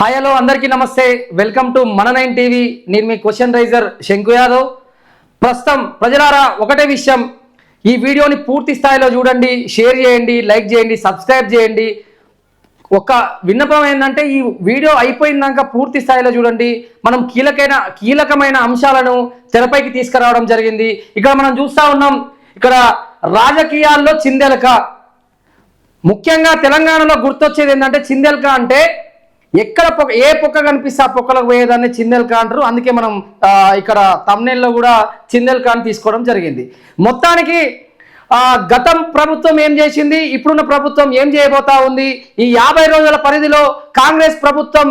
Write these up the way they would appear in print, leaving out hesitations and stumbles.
Hi hello అందరికీ నమస్తే. Welcome to మన 9 టీవీ. నేను మీ క్వశ్చన్ రైజర్ శంకు యాదవ్. ప్రస్తుతం ప్రజలారా ఒకటే విషయం, ఈ వీడియోని పూర్తి స్థాయిలో చూడండి, షేర్ చేయండి, లైక్ చేయండి, సబ్స్క్రైబ్ చేయండి. ఒక విన్నపం ఏంటంటే ఈ వీడియో అయిపోయినాక పూర్తి స్థాయిలో చూడండి. మనం కీలకమైన అంశాలను తెరపైకి తీసుకురావడం జరిగింది. ఇక్కడ మనం చూస్తూ ఉన్నాం, ఇక్కడ రాజకీయాల్లో చిందెలక, ముఖ్యంగా తెలంగాణలో గుర్తొచ్చేది ఏంటంటే చిందెలక అంటే ఎక్కడ ఏ పొక్క కనిపిస్తే ఆ పొక్కలకు పోయేదాన్ని చిందెలక అంటారు. అందుకే మనం ఇక్కడ తమ్నెల్లో కూడా చిందెలక అని తీసుకోవడం జరిగింది. మొత్తానికి గతం ప్రభుత్వం ఏం చేసింది, ఇప్పుడున్న ప్రభుత్వం ఏం చేయబోతా ఉంది, ఈ 50 రోజుల పరిధిలో కాంగ్రెస్ ప్రభుత్వం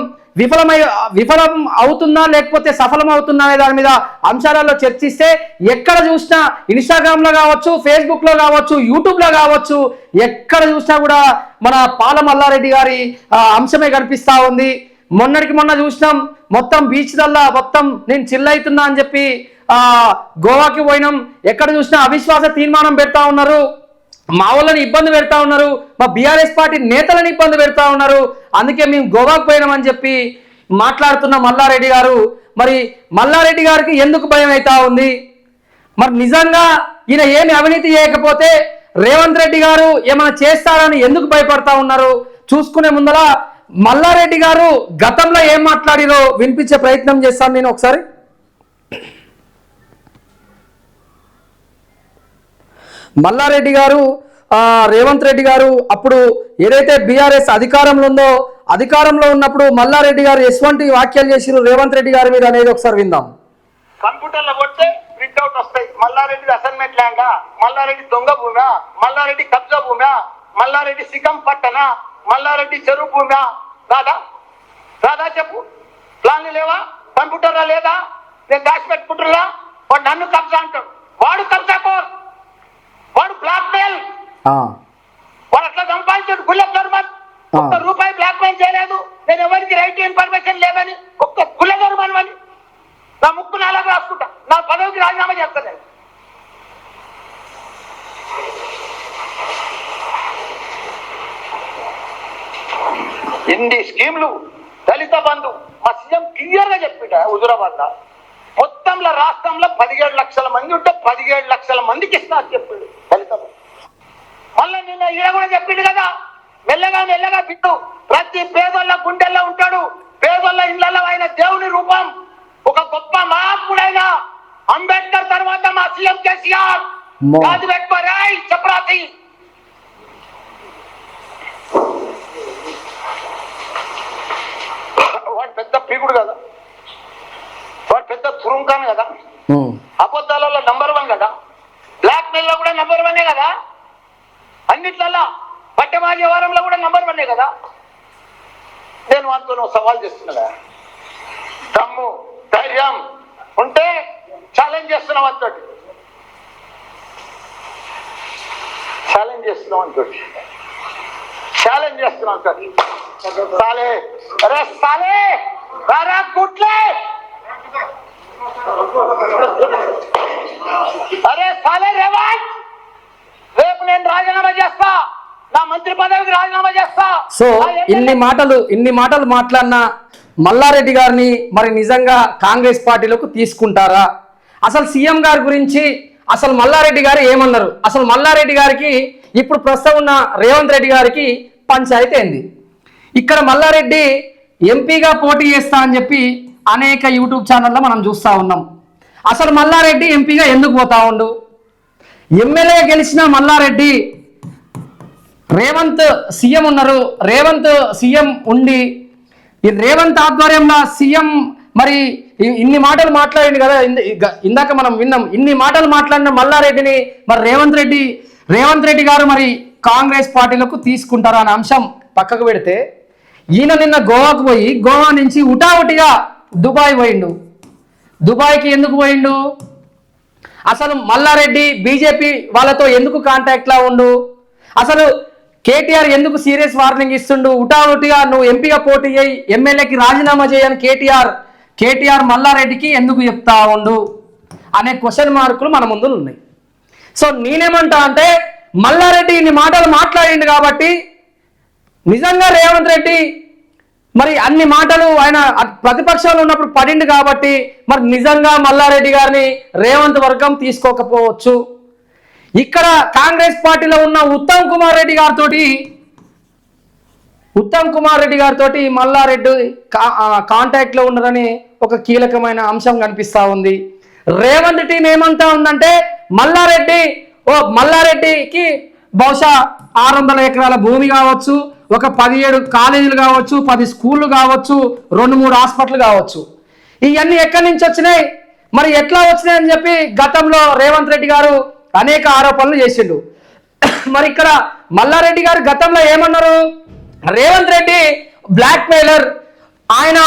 విఫలం అవుతుందా లేకపోతే సఫలం అవుతుందా అనే దాని మీద అంశాలలో చర్చిస్తే ఎక్కడ చూసినా ఇన్స్టాగ్రామ్లో కావచ్చు, ఫేస్బుక్లో కావచ్చు, యూట్యూబ్లో కావచ్చు, ఎక్కడ చూసినా కూడా మన పాల మల్లారెడ్డి గారి అంశమే కనిపిస్తూ ఉంది. మొన్నటికి మొన్న చూసినాం, మొత్తం బీచ్లల్లా మొత్తం నేను చిల్లవుతున్నా అని చెప్పి గోవాకి పోయినాం. ఎక్కడ చూసినా అవిశ్వాస తీర్మానం పెడతా ఉన్నారు, మా వాళ్ళని ఇబ్బంది పెడతా ఉన్నారు, మా బీఆర్ఎస్ పార్టీ నేతలను ఇబ్బంది పెడతా ఉన్నారు. అందుకే మేము గోవాకు పోయినామని చెప్పి మాట్లాడుతున్న మల్లారెడ్డి గారు, మరి మల్లారెడ్డి గారికి ఎందుకు భయం అవుతా ఉంది? మరి నిజంగా ఈయన ఏమి అవినీతి చేయకపోతే రేవంత్ రెడ్డి గారు ఏమైనా చేస్తారని ఎందుకు భయపడతా ఉన్నారు? చూసుకునే ముందర మల్లారెడ్డి గారు గతంలో ఏం మాట్లాడిరో వినిపించే ప్రయత్నం చేస్తాను నేను ఒకసారి. మల్లారెడ్డి గారు రేవంత్ రెడ్డి గారు అప్పుడు ఏదైతే బీఆర్ఎస్ అధికారంలో ఉందో, అధికారంలో ఉన్నప్పుడు మల్లారెడ్డి గారు ఎటువంటి వ్యాఖ్యలు చేసిరు రేవంత్ రెడ్డి గారి మీద అనేది ఒకసారి విందాం. కంప్యూటర్లో కొడితే ప్రింట్ అవుట్ వస్తాయి. మల్లారెడ్డి అసైన్మెంట్ ల్యాండా, మల్లారెడ్డి దొంగ భూమా, మల్లారెడ్డి కబ్జా భూమా, మల్లారెడ్డి సిగం పట్టణ, మల్లారెడ్డి చెరువు భూమా, రాదా రాదా చెప్పు. ప్లాన్లు లేవా? కంప్యూటర్లో లేదా? నేను దాచి పెట్టుకుంటున్నా. వాడు నన్ను కబ్జా అంటాడు, వాడు కబ్జా కోర్, వాడు బ్లాక్ మెయిల్, వాడు అట్లా సంపాదించాడు. ఒక్క రూపాయి బ్లాక్ మెయిల్ చేయలేదు. నేను ఎవరికి రైట్ ఇన్ఫర్మేషన్ లేదని ఒక్క గుల్లగర్మన్ అని నా ముక్కు నాలుగు రాసుకుంటా, నా పదవికి రాజీనామా చేస్తాను. ఇన్ని స్కీమ్లు, దళిత బంధు, మా సీఎం క్లియర్ గా చెప్పిండ హుజూరాబాద్ మొత్తంలో రాష్ట్రంలో 17 లక్షల మంది ఉంటే 17 లక్షల మందికి ఇస్తున్నారు చెప్పిండు దళిత బంధు. మళ్ళీ నిన్న ఈడ కూడా చెప్పిండు కదా, మెల్లగా మెల్లగా బిడ్డు ప్రతి పేదోళ్ళ గుండెల్లో ఉంటాడు, పేదోళ్ళ ఇళ్లలో ఆయన దేవుని రూపం, ఒక గొప్ప మహాత్ముడైన అంబేద్కర్ తర్వాత మా సీఎం కేసీఆర్ రాజు పెట్టుకోరాయ్ చపరాసి. వాడు పెద్ద పీకుడు కదా, వాడు పెద్ద తురుంకాను కదా, అబద్ధాలలో నంబర్ 1 కదా, బ్లాక్ మెయిల్ లో కూడా నంబర్ 1 కదా, అన్నిట్లల్లా పట్టమాజ వ్యవహారంలో కూడా నంబర్ 1 కదా. నేను వాటితో సవాల్ చేస్తున్నా, దమ్ము ధైర్యం ఉంటే ఛాలెంజ్ చేస్తున్నాం అంతటి, ఛాలెంజ్ చేస్తున్నాం అంతటి, ఛాలెంజ్ చేస్తున్నాం అంతటి. సాలే అరే సాలే రారా గుట్లే, అరే సాలే రేవంత్, రేపు నేను రాజీనామా చేస్తా, నా మంత్రి పదవికి రాజీనామా చేస్తా. సో ఇన్ని మాటలు మాట్లాడిన మల్లారెడ్డి గారిని మరి నిజంగా కాంగ్రెస్ పార్టీలోకి తీసుకుంటారా? అసలు సీఎం గారి గురించి అసలు మల్లారెడ్డి గారు ఏమన్నారు? అసలు మల్లారెడ్డి గారికి ఇప్పుడు ప్రస్తుతం ఉన్న రేవంత్ రెడ్డి గారికి పంచాయతీ ఏంది? ఇక్కడ మల్లారెడ్డి ఎంపీగా పోటీ చేస్తా అని చెప్పి అనేక యూట్యూబ్ ఛానల్లో మనం చూస్తూ ఉన్నాం. అసలు మల్లారెడ్డి ఎంపీగా ఎందుకు పోతా ఉండు? ఎమ్మెల్యే గెలిచిన మల్లారెడ్డి, రేవంత్ సీఎం ఉన్నారు, రేవంత్ సీఎం ఉండి ఈ రేవంత్ ఆధ్వర్యంలో సీఎం మరి ఇన్ని మాటలు మాట్లాడింది కదా, ఇందాక మనం విన్నాం. ఇన్ని మాటలు మాట్లాడిన మల్లారెడ్డిని మరి రేవంత్ రెడ్డి గారు మరి కాంగ్రెస్ పార్టీలకు తీసుకుంటారా అనే అంశం పక్కకు పెడితే, ఈయన నిన్న గోవాకు పోయి గోవా నుంచి ఉటావుటిగా దుబాయ్ పోయిండు. దుబాయ్కి ఎందుకు పోయిండు? అసలు మల్లారెడ్డి బీజేపీ వాళ్ళతో ఎందుకు కాంటాక్ట్లా ఉండు? అసలు కేటీఆర్ ఎందుకు సీరియస్ వార్నింగ్ ఇస్తుండు? ఉటావుటిగా నువ్వు ఎంపీగా పోటీ చేయి, ఎమ్మెల్యేకి రాజీనామా చేయని కేటీఆర్ మల్లారెడ్డికి ఎందుకు చెప్తా ఉండు అనే క్వశ్చన్ మార్కులు మన ముందు ఉన్నాయి. సో నేనేమంటా అంటే, మల్లారెడ్డి ఇన్ని మాటలు మాట్లాడిండు కాబట్టి నిజంగా రేవంత్ రెడ్డి మరి అన్ని మాటలు ఆయన ప్రతిపక్షంలో ఉన్నప్పుడు పడిండు కాబట్టి మరి నిజంగా మల్లారెడ్డి గారిని రేవంత్ వర్గం తీసుకోకపోవచ్చు. ఇక్కడ కాంగ్రెస్ పార్టీలో ఉన్న ఉత్తమ్ కుమార్ రెడ్డి గారితో మల్లారెడ్డి కాంటాక్ట్లో ఉన్నారని ఒక కీలకమైన అంశం కనిపిస్తా ఉంది. రేవంత్ టీం ఏమంటా ఉందంటే మల్లారెడ్డికి బహుశా 600 ఎకరాల భూమి కావచ్చు, ఒక 17 కాలేజీలు కావచ్చు, 10 స్కూళ్ళు కావచ్చు, 2-3 హాస్పిటల్ కావచ్చు. ఇవన్నీ ఎక్కడి నుంచి వచ్చినాయి, మరి ఎట్లా వచ్చినాయి అని చెప్పి గతంలో రేవంత్ రెడ్డి గారు అనేక ఆరోపణలు చేసిండు. మరి ఇక్కడ మల్లారెడ్డి గారు గతంలో ఏమన్నారు, రేవంత్ రెడ్డి బ్లాక్ మెయిలర్, ఆయన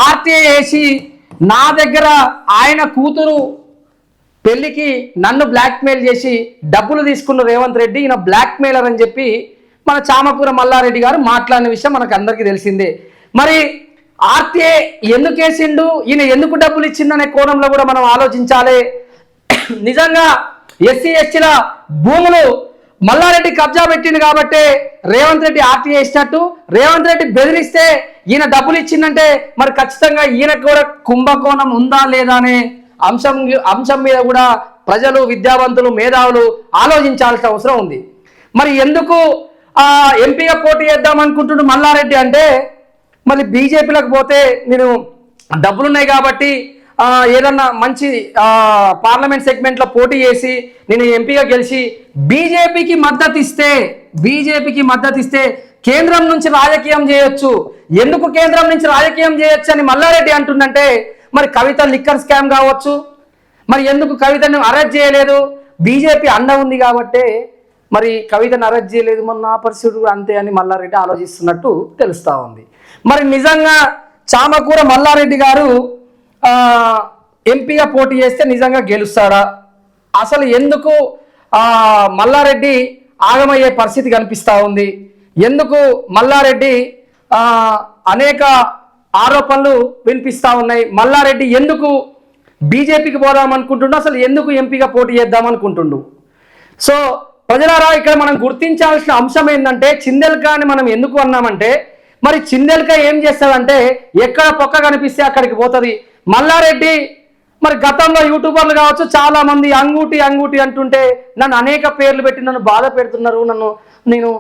ఆర్టీఐ వేసి నా దగ్గర ఆయన కూతురు పెళ్లికి నన్ను బ్లాక్మెయిల్ చేసి డబ్బులు తీసుకున్న రేవంత్ రెడ్డి ఈయన బ్లాక్మెయిలర్ అని చెప్పి మన చామకూర మల్లారెడ్డి గారు మాట్లాడిన విషయం మనకు అందరికీ తెలిసిందే. మరి ఆర్టీఐ ఎందుకు వేసిండు, ఈయన ఎందుకు డబ్బులు ఇచ్చిందనే కోణంలో కూడా మనం ఆలోచించాలి. నిజంగా ఎస్సీ ఎస్టీల భూములు మల్లారెడ్డి కబ్జా పెట్టిండు కాబట్టి రేవంత్ రెడ్డి ఆర్టీఐ వేసినట్టు, రేవంత్ రెడ్డి బెదిరిస్తే ఈయన డబ్బులు ఇచ్చిందంటే మరి ఖచ్చితంగా ఈయనకు కూడా కుంభకోణం ఉందా లేదా అనే అంశం మీద కూడా ప్రజలు, విద్యావంతులు, మేధావులు ఆలోచించాల్సిన అవసరం ఉంది. మరి ఎందుకు ఎంపీగా పోటీ చేద్దాం అనుకుంటున్నాడు మల్లారెడ్డి అంటే, మళ్ళీ బీజేపీలకు పోతే నేను డబ్బులున్నాయి కాబట్టి ఏదన్నా మంచి పార్లమెంట్ సెగ్మెంట్లో పోటీ చేసి నేను ఎంపీగా గెలిచి బీజేపీకి మద్దతు ఇస్తే కేంద్రం నుంచి రాజకీయం చేయొచ్చు. ఎందుకు కేంద్రం నుంచి రాజకీయం చేయొచ్చు అని మల్లారెడ్డి అంటుందంటే, మరి కవిత లిక్కర్ స్కామ్ కావచ్చు, మరి ఎందుకు కవితను అరెస్ట్ చేయలేదు, బీజేపీ అండ ఉంది కాబట్టే మరి కవితను అరెస్ట్ చేయలేదు, మన నా పరిస్థితి కూడా అంతే అని మల్లారెడ్డి ఆలోచిస్తున్నట్టు తెలుస్తూ ఉంది. మరి నిజంగా చామకూర మల్లారెడ్డి గారు ఎంపీగా పోటీ చేస్తే నిజంగా గెలుస్తాడా, అసలు ఎందుకు మల్లారెడ్డి ఆగమయ్యే పరిస్థితి కనిపిస్తూ ఉంది, ఎందుకు మల్లారెడ్డి అనేక ఆరోపణలు వినిపిస్తూ ఉన్నాయి, మల్లారెడ్డి ఎందుకు బీజేపీకి పోదామనుకుంటుండు, అసలు ఎందుకు ఎంపీగా పోటీ చేద్దామనుకుంటుండు. సో ప్రజలారా, ఇక్కడ మనం గుర్తించాల్సిన అంశం ఏంటంటే, చిందెల్క అని మనం ఎందుకు అన్నామంటే, మరి చిందెల్క ఏం చేస్తాడంటే ఎక్కడ పొక్క కనిపిస్తే అక్కడికి పోతుంది. మల్లారెడ్డి మరి గతంలో యూట్యూబర్లు కావచ్చు చాలా మంది అంగూటి అంటుంటే నన్ను అనేక పేర్లు పెట్టి నన్ను బాధ పెడుతున్నారు, నేను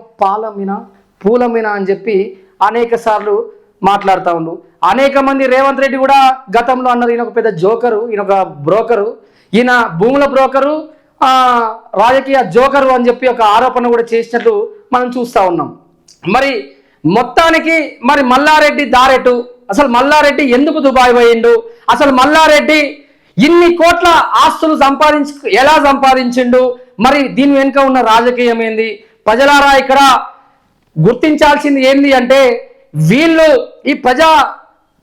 పూలమీన అని చెప్పి అనేక సార్లు మాట్లాడుతూ ఉండు. అనేక మంది రేవంత్ రెడ్డి కూడా గతంలో అన్నారు ఈయన ఒక పెద్ద జోకరు, ఈయన ఒక బ్రోకరు, ఈయన భూముల బ్రోకరు, రాజకీయ జోకరు అని చెప్పి ఒక ఆరోపణ కూడా చేసినట్లు మనం చూస్తూ ఉన్నాం. మరి మొత్తానికి మరి మల్లారెడ్డి దారెటు, అసలు మల్లారెడ్డి ఎందుకు దుబాయ్ పోయిండు, అసలు మల్లారెడ్డి ఇన్ని కోట్ల ఆస్తులు ఎలా సంపాదించిండు, మరి దీని వెనుక ఉన్న రాజకీయం ఏంది. ప్రజలారా, ఇక్కడ గుర్తించాల్సింది ఏంది అంటే, వీళ్ళు ఈ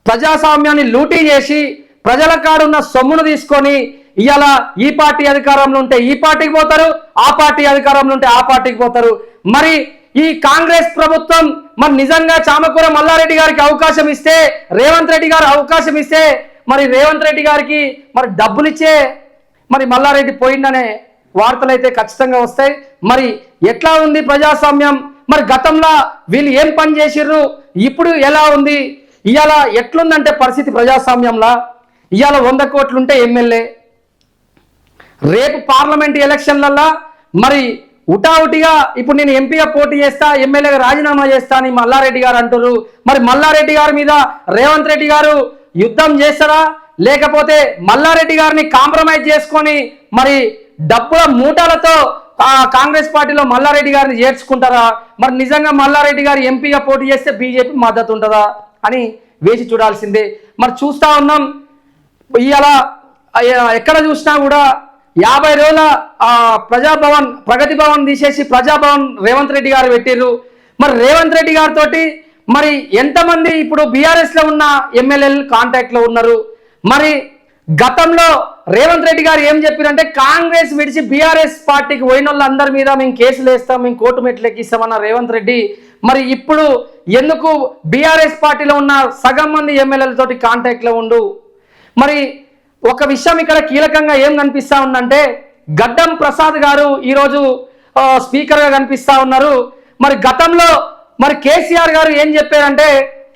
ప్రజాస్వామ్యాన్ని లూటీ చేసి ప్రజల కాడున్న సొమ్మును తీసుకొని ఇవాళ ఈ పార్టీ అధికారంలో ఉంటే ఈ పార్టీకి పోతారు, ఆ పార్టీ అధికారంలో ఉంటే ఆ పార్టీకి పోతారు. మరి ఈ కాంగ్రెస్ ప్రభుత్వం మరి నిజంగా చామకూర మల్లారెడ్డి గారికి అవకాశం ఇస్తే, రేవంత్ రెడ్డి గారు అవకాశం ఇస్తే, మరి రేవంత్ రెడ్డి గారికి మరి డబ్బులు ఇచ్చే మరి మల్లారెడ్డి పోయిందనే వార్తలు అయితే ఖచ్చితంగా వస్తాయి. మరి ఎట్లా ఉంది ప్రజాస్వామ్యం, మరి గతంలో వీళ్ళు ఏం పని చేసిర్రు, ఇప్పుడు ఎలా ఉంది, ఇవాళ ఎట్లుందంటే పరిస్థితి ప్రజాస్వామ్యంలో, ఇవాళ 100 కోట్లుంటే ఎమ్మెల్యే, రేపు పార్లమెంట్ ఎలక్షన్లలో మరి ఉటావుటిగా ఇప్పుడు నేను ఎంపీగా పోటీ చేస్తా, ఎమ్మెల్యేగా రాజీనామా చేస్తా అని మల్లారెడ్డి గారు అంటారు. మరి మల్లారెడ్డి గారి మీద రేవంత్ రెడ్డి గారు యుద్ధం చేస్తారా, లేకపోతే మల్లారెడ్డి గారిని కాంప్రమైజ్ చేసుకొని మరి డబ్బుల మూటలతో కాంగ్రెస్ పార్టీలో మల్లారెడ్డి గారిని చేర్చుకుంటారా, మరి నిజంగా మల్లారెడ్డి గారు ఎంపీగా పోటీ చేస్తే బీజేపీ మద్దతు ఉంటుందా అని వేసి చూడాల్సిందే. మరి చూస్తూ ఉన్నాం, ఇవాళ ఎక్కడ చూసినా కూడా 50 రోజుల ప్రజాభవన్, ప్రగతి భవన్ తీసేసి ప్రజాభవన్ రేవంత్ రెడ్డి గారు పెట్టిర్రు. మరి రేవంత్ రెడ్డి గారితో మరి ఎంతమంది ఇప్పుడు బీఆర్ఎస్లో ఉన్న ఎమ్మెల్యేలు కాంటాక్ట్లో ఉన్నారు. మరి గతంలో రేవంత్ రెడ్డి గారు ఏం చెప్పారంటే, కాంగ్రెస్ విడిచి బీఆర్ఎస్ పార్టీకి పోయిన వాళ్ళందరి మీద మేము కేసులు వేస్తాం, మేము కోర్టు మెట్లు ఎక్కిస్తామన్న రేవంత్ రెడ్డి మరి ఇప్పుడు ఎందుకు బీఆర్ఎస్ పార్టీలో ఉన్న సగం మంది ఎమ్మెల్యేలతోటి కాంటాక్ట్లో ఉండు. మరి ఒక విషయం ఇక్కడ కీలకంగా ఏం కనిపిస్తా ఉందంటే, గడ్డం ప్రసాద్ గారు ఈరోజు స్పీకర్గా కనిపిస్తా ఉన్నారు. మరి గతంలో మరి కేసీఆర్ గారు ఏం చెప్పారంటే,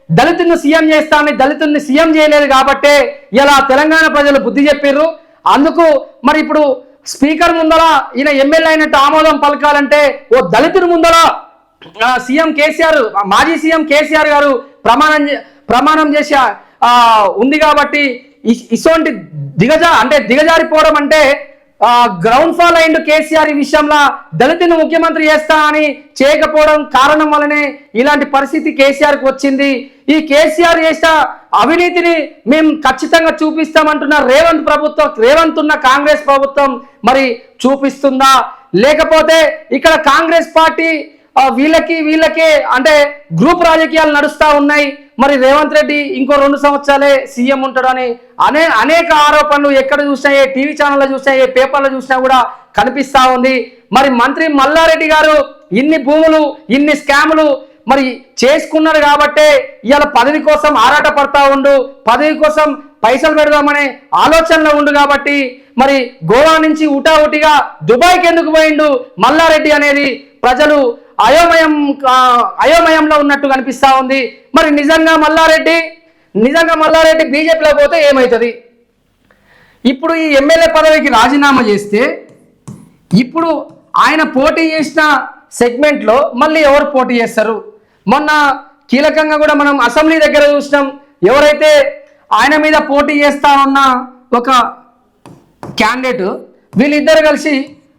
దళితులను సీఎం చేస్తా అని దళితుల్ని సీఎం చేయలేదు కాబట్టే ఇలా తెలంగాణ ప్రజలు బుద్ధి చెప్పిర్రు. అందుకు మరి ఇప్పుడు స్పీకర్ ముందర ఈయన ఎమ్మెల్యే అయినట్టు ఆమోదం పలకాలంటే ఓ దళితుడి ముందర సీఎం కేసీఆర్, మాజీ సీఎం కేసీఆర్ గారు ప్రమాణం చేసి ఉంది కాబట్టి ఇటువంటి దిగజారిపోవడం అంటే గ్రౌండ్ ఫాల్ అయిండు కేసీఆర్. ఈ విషయంలో దళితుని ముఖ్యమంత్రి చేస్తా అని చేయకపోవడం కారణం వల్లనే ఇలాంటి పరిస్థితి కేసీఆర్కి వచ్చింది. ఈ కేసీఆర్ చేసిన అవినీతిని మేము ఖచ్చితంగా చూపిస్తామంటున్న రేవంత్ ఉన్న కాంగ్రెస్ ప్రభుత్వం మరి చూపిస్తుందా? లేకపోతే ఇక్కడ కాంగ్రెస్ పార్టీ వీళ్ళకి అంటే గ్రూప్ రాజకీయాలు నడుస్తూ ఉన్నాయి. మరి రేవంత్ రెడ్డి ఇంకో 2 సంవత్సరాలే సీఎం ఉంటాడని అనేక ఆరోపణలు ఎక్కడ చూసినా, ఏ టీవీ ఛానల్లో చూసినా, ఏ పేపర్లో చూసినా కూడా కనిపిస్తూ ఉంది. మరి మంత్రి మల్లారెడ్డి గారు ఇన్ని భూములు, ఇన్ని స్కాములు మరి చేసుకున్నారు కాబట్టే ఇవాళ పదవి కోసం ఆరాట పడతా ఉండు, పదవి కోసం పైసలు పెడదామనే ఆలోచనలో ఉండు కాబట్టి మరి గోవా నుంచి ఉటావుటిగా దుబాయ్కి ఎందుకు పోయిండు మల్లారెడ్డి అనేది ప్రజలు అయోమయంలో ఉన్నట్టు కనిపిస్తా ఉంది. మరి నిజంగా మల్లారెడ్డి బీజేపీలో పోతే ఏమవుతుంది? ఇప్పుడు ఈ ఎమ్మెల్యే పదవికి రాజీనామా చేస్తే ఇప్పుడు ఆయన పోటీ చేసిన సెగ్మెంట్లో మళ్ళీ ఎవరు పోటీ చేస్తారు? మొన్న కీలకంగా కూడా మనం అసెంబ్లీ దగ్గర చూసినాం. ఎవరైతే ఆయన మీద పోటీ చేస్తా ఉన్న ఒక క్యాండిడేట్, వీళ్ళిద్దరు కలిసి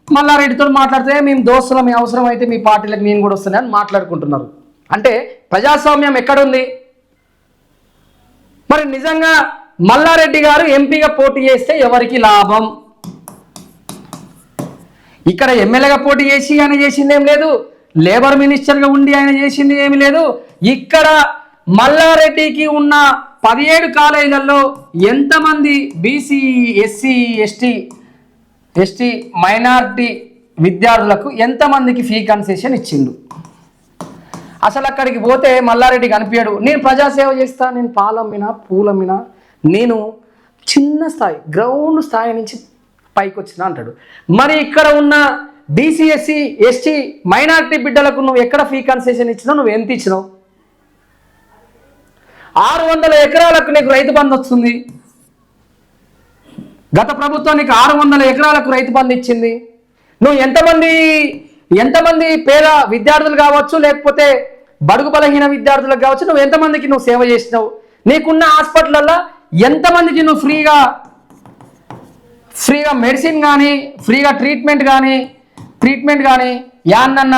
మల్లారెడ్డితో మాట్లాడితే మేము దోస్తులం, మీ అవసరం అయితే మీ పార్టీలకు నేను కూడా వస్తాను అని మాట్లాడుకుంటున్నారు. అంటే ప్రజాస్వామ్యం ఎక్కడుంది? మరి నిజంగా మల్లారెడ్డి గారు ఎంపీగా పోటీ చేస్తే ఎవరికి లాభం? ఇక్కడ ఎమ్మెల్యేగా పోటీ చేసి ఆయన చేసింది ఏం లేదు, లేబర్ మినిస్టర్గా ఉండి ఆయన చేసింది ఏమి లేదు. ఇక్కడ మల్లారెడ్డికి ఉన్న 17 కాలేజీలలో ఎంతమంది బీసీ, ఎస్టీ మైనారిటీ విద్యార్థులకు ఎంతమందికి ఫీ కన్సెషన్ ఇచ్చిండు? అసలు అక్కడికి పోతే మల్లారెడ్డి కనిపించాడు. నేను ప్రజాసేవ చేస్తా, నేను పాలమ్మినా పూలమ్మినా, నేను చిన్న స్థాయి గ్రౌండ్ స్థాయి నుంచి పైకి వచ్చిన అంటాడు. మరి ఇక్కడ ఉన్న బీసీ, ఎస్టీ మైనారిటీ బిడ్డలకు నువ్వు ఎక్కడ ఫీ కన్సెషన్ ఇచ్చినావు? నువ్వు ఎంత ఇచ్చినావు? 600 ఎకరాలకు నీకు రైతు బంధు వస్తుంది. గత ప్రభుత్వం నీకు 600 ఎకరాలకు రైతు బంధు ఇచ్చింది. నువ్వు ఎంతమంది పేద విద్యార్థులు కావచ్చు, లేకపోతే బడుగు బలహీన విద్యార్థులకు కావచ్చు, నువ్వు ఎంతమందికి నువ్వు సేవ చేసినావు? నీకున్న హాస్పిటల్లో ఎంతమందికి నువ్వు ఫ్రీగా మెడిసిన్ కానీ, ఫ్రీగా ట్రీట్మెంట్ కానీ యాన్నన్న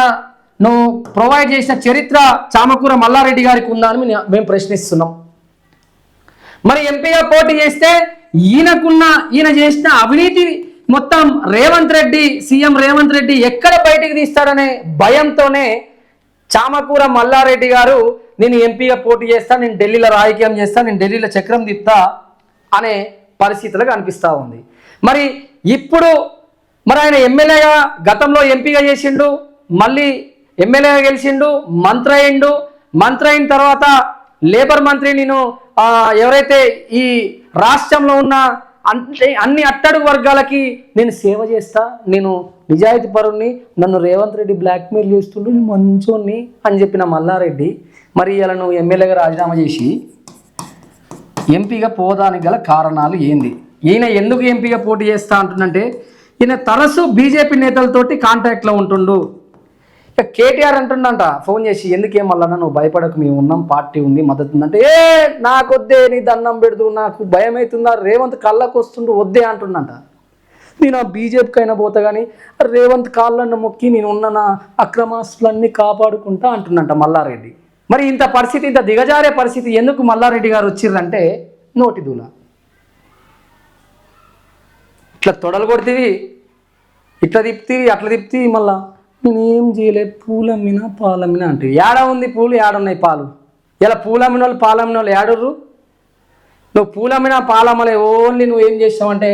నువ్వు ప్రొవైడ్ చేసిన చరిత్ర చామకూర మల్లారెడ్డి గారికి ఉందా అని మేము ప్రశ్నిస్తున్నాం. మరి ఎంపీగా పోటీ చేస్తే ఈయన చేసిన అవినీతి మొత్తం సీఎం రేవంత్ రెడ్డి ఎక్కడ బయటికి తీస్తాడనే భయంతోనే చామకూర మల్లారెడ్డి గారు నేను ఎంపీగా పోటీ చేస్తా, నేను ఢిల్లీలో రాజకీయం చేస్తా, నేను ఢిల్లీలో చక్రం తిప్పుతా అనే పరిస్థితులకు అనిపిస్తూ ఉంది. మరి ఇప్పుడు ఆయన ఎమ్మెల్యేగా గతంలో ఎంపీగా చేసిండు, మళ్ళీ ఎమ్మెల్యేగా గెలిచిండు, మంత్రి అయిన తర్వాత లేబర్ మంత్రి నేను ఎవరైతే ఈ రాష్ట్రంలో ఉన్న అన్ని అట్టడుగు వర్గాలకి నేను సేవ చేస్తా, నేను నిజాయితీ పరుణ్ణి, నన్ను రేవంత్ రెడ్డి బ్లాక్మెయిల్ చేస్తుండు, నేను మంచోన్ని అని చెప్పిన మల్లారెడ్డి మరి ఇలా నువ్వు ఎమ్మెల్యేగా రాజీనామా చేసి ఎంపీగా పోదానికి గల కారణాలు ఏంది? ఈయన ఎందుకు ఎంపీగా పోటీ చేస్తా అంటుందంటే ఈయన తరచు బీజేపీ నేతలతోటి కాంటాక్ట్లో ఉంటుండు. ఇక కేటీఆర్ అంటుండంట ఫోన్ చేసి, ఎందుకేం మళ్ళా నువ్వు భయపడకు, మేము ఉన్నాం, పార్టీ ఉంది, మద్దతు ఉందంటే, నాకొద్దే, నీ దండం పెడదు, నాకు భయం అవుతుందా, రేవంత్ కళ్ళకు వస్తుండు, వద్దే అంటుండంట. నేను ఆ బీజేపీకి అయినా పోతా కానీ రేవంత్ కాళ్ళన్న మొక్కి నేను ఉన్న నా అక్రమాస్తులన్నీ కాపాడుకుంటా అంటుండంట మల్లారెడ్డి. మరి ఇంత దిగజారే పరిస్థితి ఎందుకు మల్లారెడ్డి గారు వచ్చిర్రంటే నోటి దూల. ఇట్లా తొడలు కొడుతుంది, ఇట్లా తిప్పుతీవి, అట్లా తిప్పుతీవి, మళ్ళా నేనేం చేయలేదు, పూలమ్మినా పాలమ్మినా అంటే ఏడా ఉంది పూలు, ఏడున్నాయి పాలు? ఇలా పూలమ్మిన వాళ్ళు పాలమ్మిన వాళ్ళు ఏడుర్రు? నువ్వు పూలమ్మినా పాలమ్మలే, ఓన్లీ నువ్వు ఏం చేసావంటే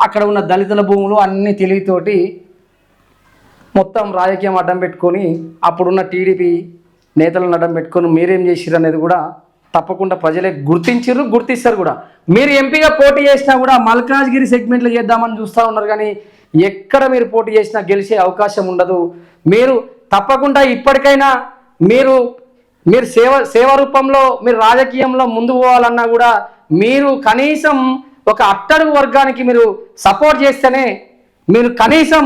అక్కడ ఉన్న దళితుల భూములు అన్ని తెలివితోటి మొత్తం రాజకీయం అడ్డం పెట్టుకొని అప్పుడున్న టీడీపీ నేతలను అడ్డం పెట్టుకొని మీరేం చేసిర్రు అనేది కూడా తప్పకుండా ప్రజలే గుర్తిస్తారు కూడా. మీరు ఎంపీగా పోటీ చేసినా కూడా మల్కాజ్గిరి సెగ్మెంట్లో చేద్దామని చూస్తూ ఉన్నారు కానీ ఎక్కడ మీరు పోటీ చేసినా గెలిచే అవకాశం ఉండదు. మీరు తప్పకుండా ఇప్పటికైనా మీరు మీరు సేవ రూపంలో మీరు రాజకీయంలో ముందు పోవాలన్నా కూడా మీరు కనీసం ఒక అట్టడుగు వర్గానికి మీరు సపోర్ట్ చేస్తేనే మీరు కనీసం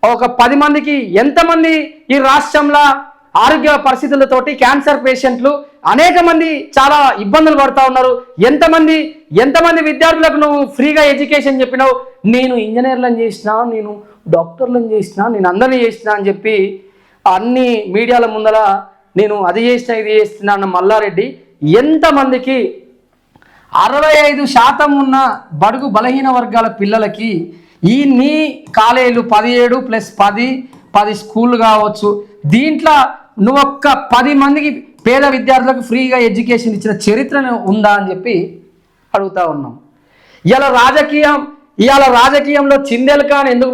ఒక 10 మందికి ఎంతమంది ఈ రాష్ట్రంలో ఆరోగ్య పరిస్థితులతోటి క్యాన్సర్ పేషెంట్లు అనేక మంది చాలా ఇబ్బందులు పడుతూ ఉన్నారు. ఎంతమంది విద్యార్థులకు నువ్వు ఫ్రీగా ఎడ్యుకేషన్ చెప్పినావు, నేను ఇంజనీర్లను చేసిన, నేను డాక్టర్లను చేసిన, నేను అందరినీ చేసిన అని చెప్పి అన్ని మీడియాల ముందర నేను అది చేసిన ఇది చేస్తున్నా అన్న మల్లారెడ్డి ఎంతమందికి 65% ఉన్న బడుగు బలహీన వర్గాల పిల్లలకి ఈ నీ కాలేజీలు 17 + 10 స్కూళ్ళు కావచ్చు, దీంట్లో నువ్వు ఒక్క 10 మందికి పేద విద్యార్థులకు ఫ్రీగా ఎడ్యుకేషన్ ఇచ్చిన చరిత్ర ఉందా అని చెప్పి అడుగుతా ఉన్నాం. ఇవాళ రాజకీయంలో చిందెలకాని ఎందుకు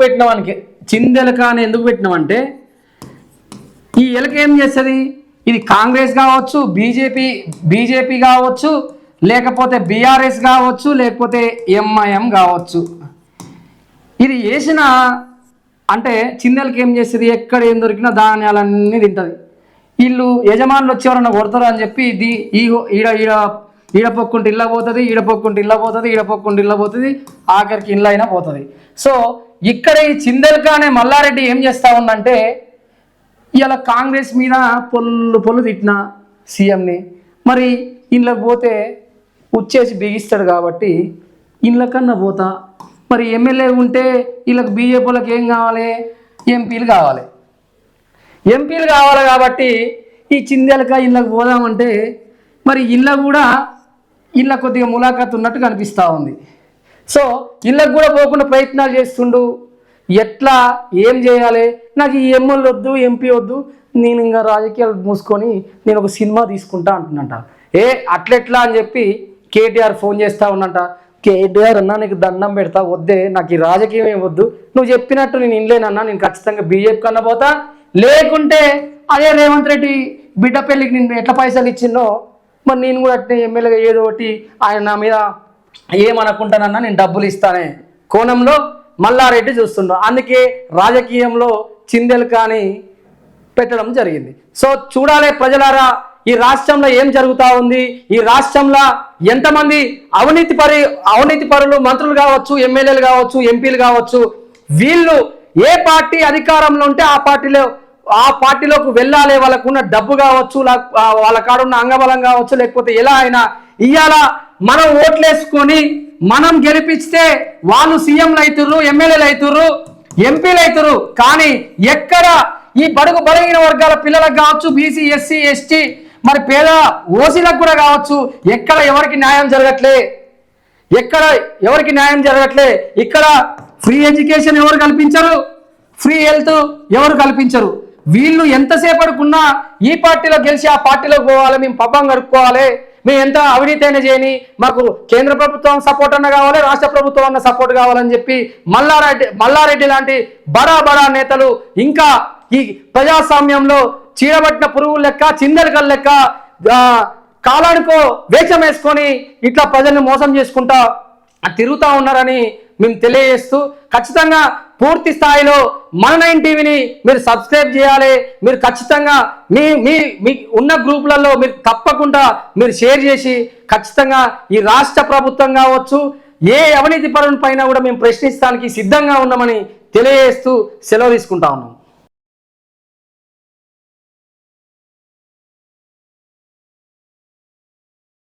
పెట్టినామంటే ఈ ఎలక ఏం చేస్తుంది, ఇది కాంగ్రెస్ కావచ్చు, బీజేపీ కావచ్చు, లేకపోతే బీఆర్ఎస్ కావచ్చు, లేకపోతే ఎంఐఎం కావచ్చు, ఇది వేసిన అంటే చిందెలకి ఏం చేస్తుంది, ఎక్కడ ఏం దొరికినా ధాన్యాలన్నీ తింటుంది. వీళ్ళు యజమానులు వచ్చి ఎవరన్నా కొడతారు అని చెప్పి ఈడపొక్కుంటే ఇళ్ళ పోతుంది, ఈడపొక్కుంటే ఇళ్ళ పోతుంది, ఈడపొక్కుంటే ఇళ్ళ పోతుంది, ఆఖరికి ఇళ్ళ అయినా పోతుంది. సో ఇక్కడ ఈ చిందెలక అనే మల్లారెడ్డి ఏం చేస్తూ ఉందంటే ఇలా కాంగ్రెస్ మీద పొల్లు తిట్టిన సీఎంని మరి ఇళ్ళకి పోతే వచ్చేసి బిగిస్తాడు కాబట్టి ఇళ్ళకన్నా పోతా, మరి ఎమ్మెల్యే ఉంటే వీళ్ళకి బీజేపీలకు ఏం కావాలి, ఎంపీలు కావాలి కాబట్టి ఈ చిందెలక ఇళ్ళకి పోదామంటే మరి ఇళ్ళ కొద్దిగా ములాఖాత్ ఉన్నట్టు కనిపిస్తూ ఉంది. సో ఇళ్ళకు కూడా పోకుండా ప్రయత్నాలు చేస్తుండు. ఎట్లా ఏం చేయాలి, నాకు ఈ ఎమ్మెల్యే వద్దు, ఎంపీ వద్దు, నేను ఇంకా రాజకీయాలు మూసుకొని నేను ఒక సినిమా తీసుకుంటా అంటున్నట. అట్లెట్లా అని చెప్పి కేటీఆర్ ఫోన్ చేస్తూ ఉన్నట. కేటీఆర్ అన్నా నీకు దండం పెడతా, వద్దే నాకు ఈ రాజకీయం ఏం వద్దు, నువ్వు చెప్పినట్టు నేను ఇన్లేనన్నా, నేను ఖచ్చితంగా బీజేపీ కన్నా పోతా, లేకుంటే అదే రేవంత్ రెడ్డి బిడ్డ పెళ్ళికి నేను ఎట్లా పైసలు ఇచ్చిందో మరి నేను కూడా అట్నే ఎమ్మెల్యేగా ఏదో ఒకటి ఆయన నా మీద ఏమనుకుంటానన్నా నేను డబ్బులు ఇస్తానే కోణంలో మల్లారెడ్డి చూస్తుండో. అందుకే రాజకీయంలో చిందెలకాని పెట్టడం జరిగింది. సో చూడాలి ప్రజలారా, ఈ రాష్ట్రంలో ఏం జరుగుతూ ఉంది, ఈ రాష్ట్రంలో ఎంతమంది అవినీతి పరులు మంత్రులు కావచ్చు, ఎమ్మెల్యేలు కావచ్చు, ఎంపీలు కావచ్చు, వీళ్ళు ఏ పార్టీ అధికారంలో ఉంటే ఆ పార్టీలోకి వెళ్ళాలి, వాళ్ళకున్న డబ్బు కావచ్చు, వాళ్ళ కాడున్న అంగబలం కావచ్చు, లేకపోతే ఎలా అయినా ఇవాళ మనం ఓట్లేసుకొని మనం గెలిపిస్తే వాళ్ళు సీఎంలు అవుతుర్రు, ఎమ్మెల్యేలు అవుతుర్రు, ఎంపీలు అవుతుర్రు. కానీ ఎక్కడ ఈ బడుగు బలహీన వర్గాల పిల్లలకు కావచ్చు, బీసీ ఎస్సీ ఎస్టీ మరి పేద ఓసీలకు కూడా కావచ్చు, ఎక్కడ ఎవరికి న్యాయం జరగట్లే. ఇక్కడ ఫ్రీ ఎడ్యుకేషన్ ఎవరు కల్పించరు, ఫ్రీ హెల్త్ ఎవరు కల్పించరు. వీళ్ళు ఎంతసేపటికున్నా ఈ పార్టీలో గెలిచి ఆ పార్టీలోకి పోవాలి, మేము పబ్బం గడుపుకోవాలి, మేము ఎంత అవినీతి అయినా చేయని మాకు కేంద్ర ప్రభుత్వం సపోర్ట్ అన్న కావాలి, రాష్ట్ర ప్రభుత్వం అన్న సపోర్ట్ కావాలని చెప్పి మల్లారెడ్డి లాంటి బడా నేతలు ఇంకా ఈ ప్రజాస్వామ్యంలో చీడబట్టిన పురుగుల లెక్క, చిందెలకల లెక్క కాలానికో వేషం వేసుకొని ఇట్లా ప్రజల్ని మోసం చేసుకుంటా తిరుగుతూ ఉన్నారని మేము తెలియజేస్తూ, ఖచ్చితంగా పూర్తి స్థాయిలో మన9 టీవీని మీరు సబ్స్క్రైబ్ చేయాలి. మీరు ఖచ్చితంగా మీ ఉన్న గ్రూపులలో మీరు తప్పకుండా మీరు షేర్ చేసి ఖచ్చితంగా ఈ రాష్ట్ర ప్రభుత్వం కావచ్చు, ఏ అవినీతి పరుల పైన కూడా మేము ప్రశ్నిస్తానికి సిద్ధంగా ఉన్నామని తెలియజేస్తూ సెలవు తీసుకుంటా ఉన్నాం.